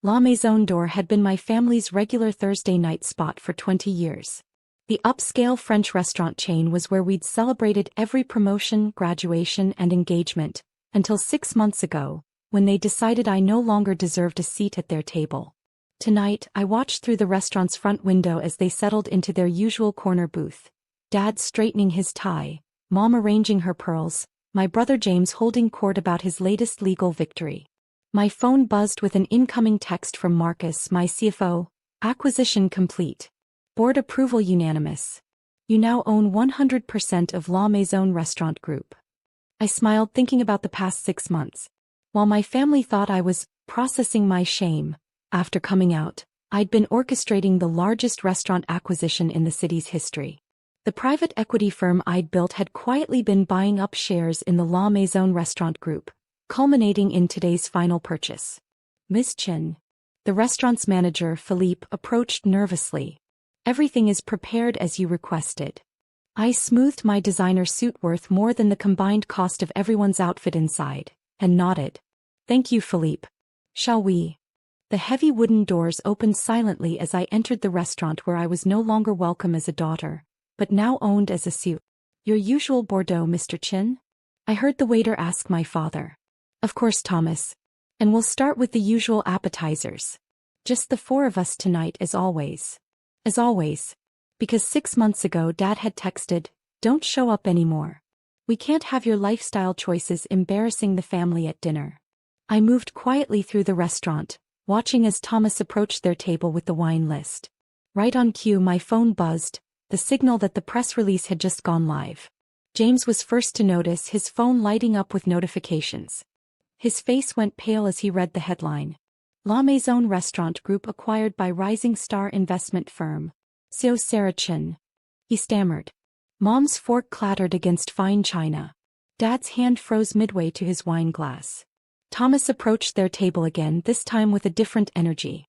La Maison d'Or had been my family's regular Thursday night spot for 20 years. The upscale French restaurant chain was where we'd celebrated every promotion, graduation, and engagement, until 6 months ago, when they decided I no longer deserved a seat at their table. Tonight, I watched through the restaurant's front window as they settled into their usual corner booth. Dad straightening his tie, Mom arranging her pearls, my brother James holding court about his latest legal victory. My phone buzzed with an incoming text from Marcus, my CFO. Acquisition complete. Board approval unanimous. You now own 100% of La Maison Restaurant Group. I smiled thinking about the past 6 months. While my family thought I was processing my shame, after coming out, I'd been orchestrating the largest restaurant acquisition in the city's history. The private equity firm I'd built had quietly been buying up shares in the La Maison Restaurant Group, culminating in today's final purchase. Miss Chin. The restaurant's manager, Philippe, approached nervously. Everything is prepared as you requested. I smoothed my designer suit worth more than the combined cost of everyone's outfit inside, and nodded. Thank you, Philippe. Shall we? The heavy wooden doors opened silently as I entered the restaurant where I was no longer welcome as a daughter, but now owned as a suit. Your usual Bordeaux, Mr. Chin? I heard the waiter ask my father. Of course, Thomas. And we'll start with the usual appetizers. Just the 4 of us tonight as always. As always. Because 6 months ago Dad had texted, don't show up anymore. We can't have your lifestyle choices embarrassing the family at dinner. I moved quietly through the restaurant, watching as Thomas approached their table with the wine list. Right on cue my phone buzzed, the signal that the press release had just gone live. James was first to notice, his phone lighting up with notifications. His face went pale as he read the headline. La Maison Restaurant Group acquired by rising star investment firm. So Sarah Chin. He stammered. Mom's fork clattered against fine china. Dad's hand froze midway to his wine glass. Thomas approached their table again, this time with a different energy.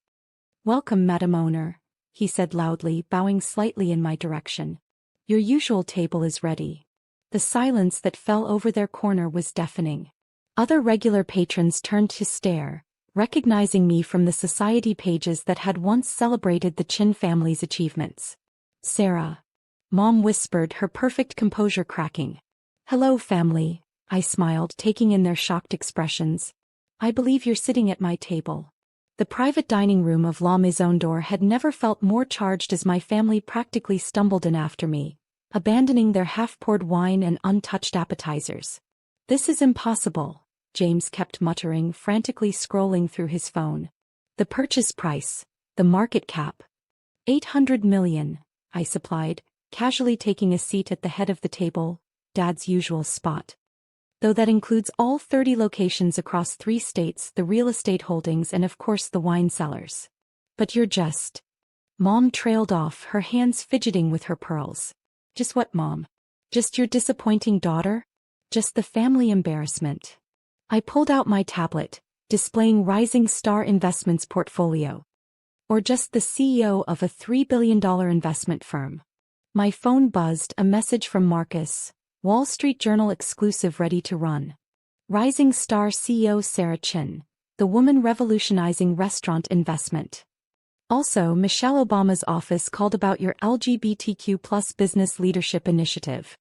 Welcome, Madam Owner, he said loudly, bowing slightly in my direction. Your usual table is ready. The silence that fell over their corner was deafening. Other regular patrons turned to stare, recognizing me from the society pages that had once celebrated the Chin family's achievements. Sarah. Mom whispered, her perfect composure cracking. Hello, family, I smiled, taking in their shocked expressions. I believe you're sitting at my table. The private dining room of La Maison d'Or had never felt more charged as my family practically stumbled in after me, abandoning their half-poured wine and untouched appetizers. This is impossible, James kept muttering, frantically scrolling through his phone. The purchase price, the market cap. 800 million, I supplied, casually taking a seat at the head of the table, Dad's usual spot. Though that includes all 30 locations across 3 states, the real estate holdings, and of course the wine cellars. But you're just... Mom trailed off, her hands fidgeting with her pearls. Just what, Mom? Just your disappointing daughter? Just the family embarrassment. I pulled out my tablet, displaying Rising Star Investments portfolio. Or just the CEO of a $3 billion investment firm. My phone buzzed, a message from Marcus, Wall Street Journal exclusive, ready to run. Rising Star CEO Sarah Chin, the woman revolutionizing restaurant investment. Also, Michelle Obama's office called about your LGBTQ+ business leadership initiative.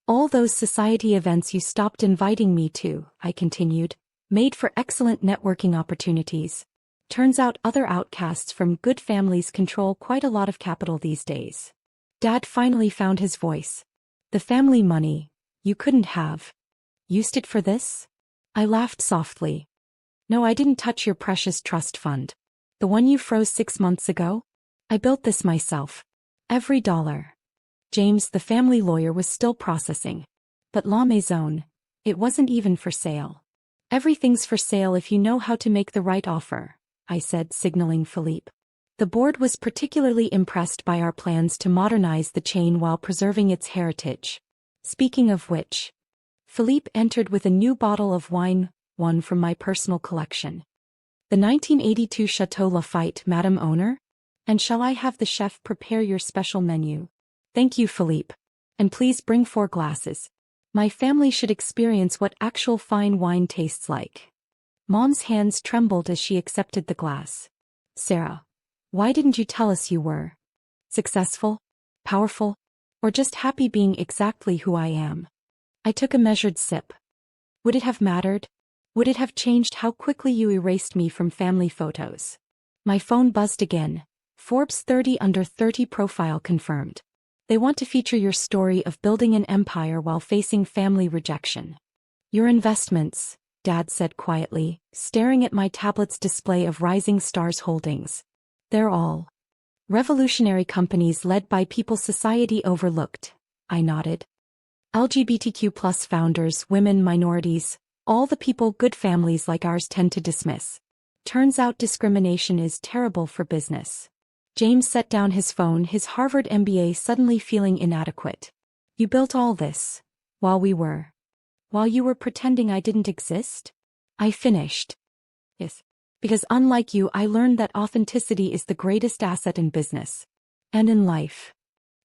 All those society events you stopped inviting me to, I continued, made for excellent networking opportunities. Turns out other outcasts from good families control quite a lot of capital these days. Dad finally found his voice. The family money, you couldn't have used it for this? I laughed softly. No, I didn't touch your precious trust fund. The one you froze 6 months ago? I built this myself. Every dollar. James, the family lawyer, was still processing. But La Maison, it wasn't even for sale. Everything's for sale if you know how to make the right offer, I said, signaling Philippe. The board was particularly impressed by our plans to modernize the chain while preserving its heritage. Speaking of which, Philippe entered with a new bottle of wine, one from my personal collection. The 1982 Chateau Lafite, Madam Owner? And shall I have the chef prepare your special menu? Thank you, Philippe. And please bring 4 glasses. My family should experience what actual fine wine tastes like. Mom's hands trembled as she accepted the glass. Sarah, why didn't you tell us you were successful, powerful, or just happy being exactly who I am? I took a measured sip. Would it have mattered? Would it have changed how quickly you erased me from family photos? My phone buzzed again. Forbes 30 Under 30 profile confirmed. They want to feature your story of building an empire while facing family rejection. Your investments, Dad said quietly, staring at my tablet's display of Rising Stars holdings. They're all revolutionary companies led by people society overlooked. I nodded. LGBTQ+ founders, women, minorities, all the people good families like ours tend to dismiss. Turns out discrimination is terrible for business. James set down his phone, his Harvard MBA suddenly feeling inadequate. You built all this while you were pretending I didn't exist? I finished. Yes. Because unlike you, I learned that authenticity is the greatest asset in business. And in life.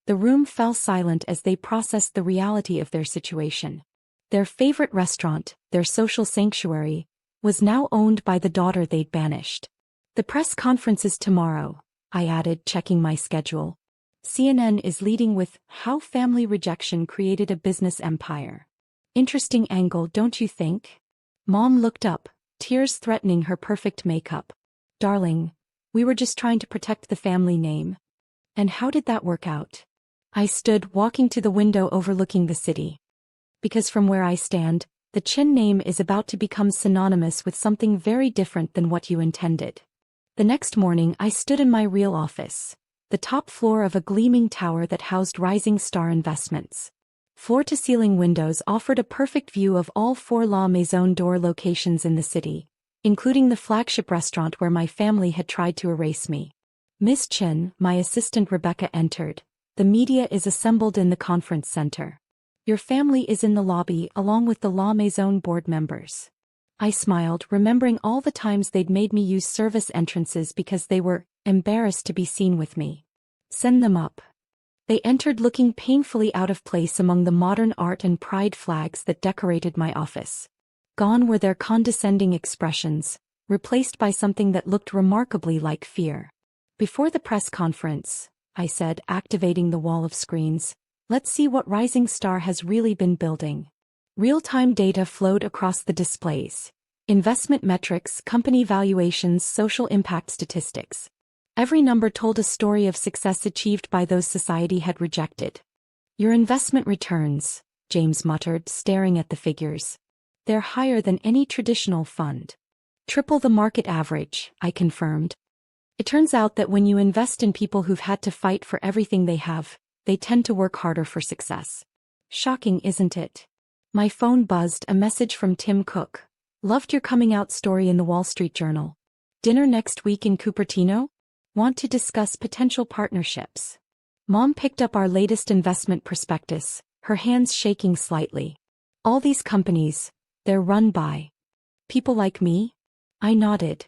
The room fell silent as they processed the reality of their situation. Their favorite restaurant, their social sanctuary, was now owned by the daughter they'd banished. The press conference is tomorrow, I added, checking my schedule. CNN is leading with How Family Rejection Created a Business Empire. Interesting angle, don't you think? Mom looked up, tears threatening her perfect makeup. Darling, we were just trying to protect the family name. And how did that work out? I stood, walking to the window overlooking the city. Because from where I stand, the Chin name is about to become synonymous with something very different than what you intended. The next morning I stood in my real office, the top floor of a gleaming tower that housed Rising Star Investments. Floor-to-ceiling windows offered a perfect view of all 4 La Maison d'Or locations in the city, including the flagship restaurant where my family had tried to erase me. Miss Chin, my assistant Rebecca, entered. The media is assembled in the conference center. Your family is in the lobby along with the La Maison board members. I smiled, remembering all the times they'd made me use service entrances because they were embarrassed to be seen with me. Send them up. They entered looking painfully out of place among the modern art and pride flags that decorated my office. Gone were their condescending expressions, replaced by something that looked remarkably like fear. Before the press conference, I said, activating the wall of screens, let's see what Rising Star has really been building. Real-time data flowed across the displays. Investment metrics, company valuations, social impact statistics. Every number told a story of success achieved by those society had rejected. Your investment returns, James muttered, staring at the figures. They're higher than any traditional fund. Triple the market average, I confirmed. It turns out that when you invest in people who've had to fight for everything they have, they tend to work harder for success. Shocking, isn't it? My phone buzzed, a message from Tim Cook. Loved your coming out story in the Wall Street Journal. Dinner next week in Cupertino? Want to discuss potential partnerships. Mom picked up our latest investment prospectus, her hands shaking slightly. All these companies, they're run by people like me? I nodded.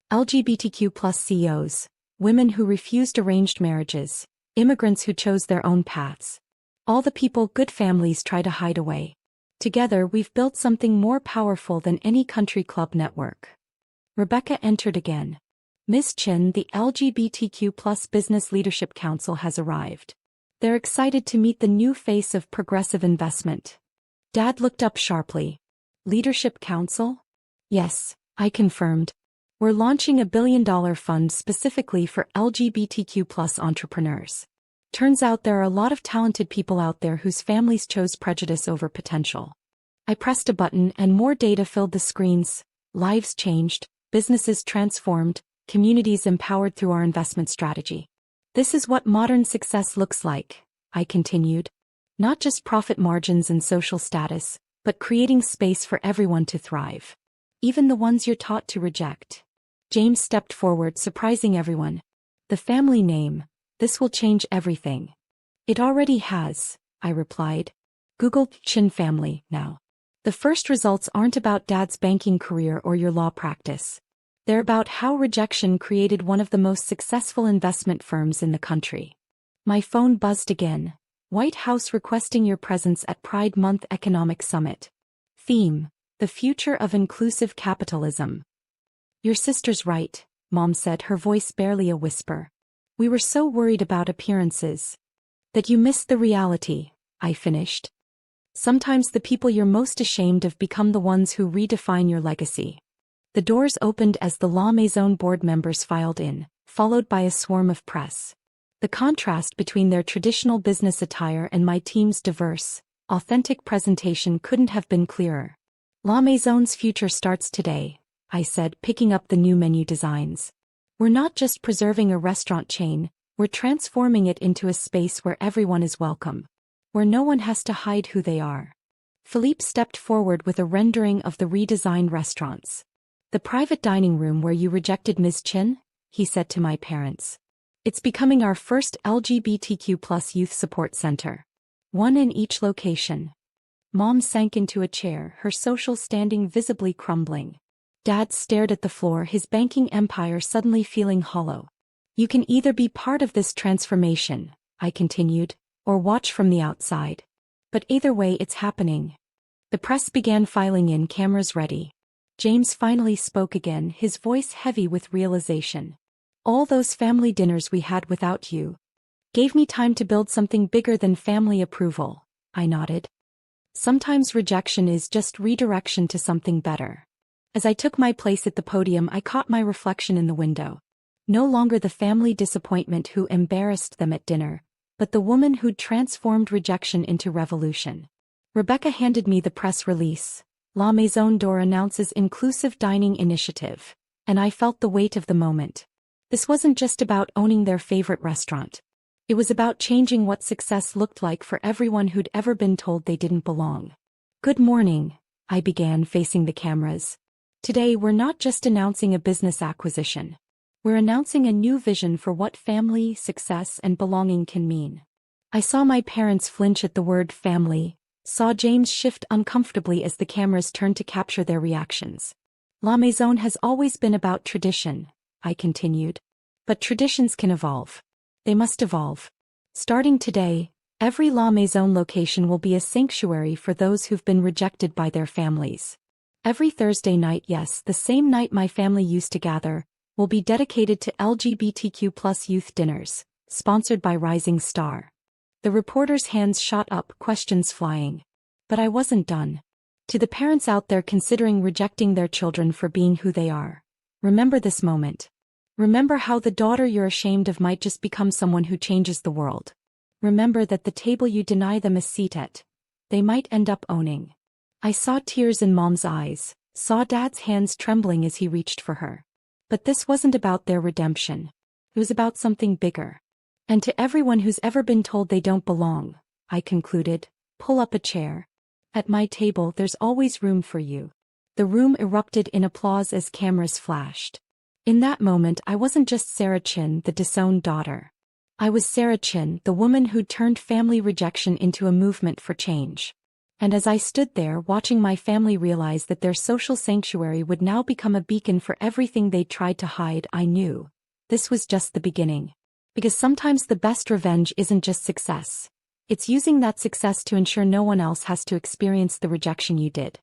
LGBTQ+ CEOs, women who refused arranged marriages, immigrants who chose their own paths. All the people good families try to hide away. Together we've built something more powerful than any country club network. Rebecca entered again. Miss Chin, the LGBTQ+ Business Leadership Council has arrived. They're excited to meet the new face of progressive investment. Dad looked up sharply. Leadership Council? Yes, I confirmed. We're launching a $1 billion fund specifically for LGBTQ+ entrepreneurs. Turns out there are a lot of talented people out there whose families chose prejudice over potential. I pressed a button and more data filled the screens. Lives changed, businesses transformed, communities empowered through our investment strategy. This is what modern success looks like, I continued. Not just profit margins and social status, but creating space for everyone to thrive. Even the ones you're taught to reject. James stepped forward, surprising everyone. The family name, this will change everything. It already has, I replied. Google Chin family now. The first results aren't about Dad's banking career or your law practice. They're about how rejection created one of the most successful investment firms in the country. My phone buzzed again. White House requesting your presence at Pride Month Economic Summit. Theme: The future of inclusive capitalism. Your sister's right, Mom said, her voice barely a whisper. We were so worried about appearances. That you missed the reality, I finished. Sometimes the people you're most ashamed of become the ones who redefine your legacy. The doors opened as the La Maison board members filed in, followed by a swarm of press. The contrast between their traditional business attire and my team's diverse, authentic presentation couldn't have been clearer. La Maison's future starts today, I said, picking up the new menu designs. We're not just preserving a restaurant chain, we're transforming it into a space where everyone is welcome. Where no one has to hide who they are. Philippe stepped forward with a rendering of the redesigned restaurants. The private dining room where you rejected Ms. Chin? He said to my parents. It's becoming our first LGBTQ+ youth support center. One in each location. Mom sank into a chair, her social standing visibly crumbling. Dad stared at the floor, his banking empire suddenly feeling hollow. You can either be part of this transformation, I continued, or watch from the outside. But either way, it's happening. The press began filing in, cameras ready. James finally spoke again, his voice heavy with realization. All those family dinners we had without you gave me time to build something bigger than family approval, I nodded. Sometimes rejection is just redirection to something better. As I took my place at the podium, I caught my reflection in the window. No longer the family disappointment who embarrassed them at dinner, but the woman who'd transformed rejection into revolution. Rebecca handed me the press release. La Maison d'Or announces inclusive dining initiative. And I felt the weight of the moment. This wasn't just about owning their favorite restaurant. It was about changing what success looked like for everyone who'd ever been told they didn't belong. Good morning, I began, facing the cameras. Today we're not just announcing a business acquisition. We're announcing a new vision for what family, success, and belonging can mean. I saw my parents flinch at the word family, saw James shift uncomfortably as the cameras turned to capture their reactions. La Maison has always been about tradition, I continued. But traditions can evolve. They must evolve. Starting today, every La Maison location will be a sanctuary for those who've been rejected by their families. Every Thursday night, yes, the same night my family used to gather, will be dedicated to LGBTQ+ youth dinners, sponsored by Rising Star. The reporter's hands shot up, questions flying. But I wasn't done. To the parents out there considering rejecting their children for being who they are, remember this moment. Remember how the daughter you're ashamed of might just become someone who changes the world. Remember that the table you deny them a seat at, they might end up owning. I saw tears in Mom's eyes, saw Dad's hands trembling as he reached for her. But this wasn't about their redemption. It was about something bigger. And to everyone who's ever been told they don't belong, I concluded, pull up a chair. At my table there's always room for you. The room erupted in applause as cameras flashed. In that moment I wasn't just Sarah Chin, the disowned daughter. I was Sarah Chin, the woman who'd turned family rejection into a movement for change. And as I stood there watching my family realize that their social sanctuary would now become a beacon for everything they'd tried to hide, I knew this was just the beginning. Because sometimes the best revenge isn't just success. It's using that success to ensure no one else has to experience the rejection you did.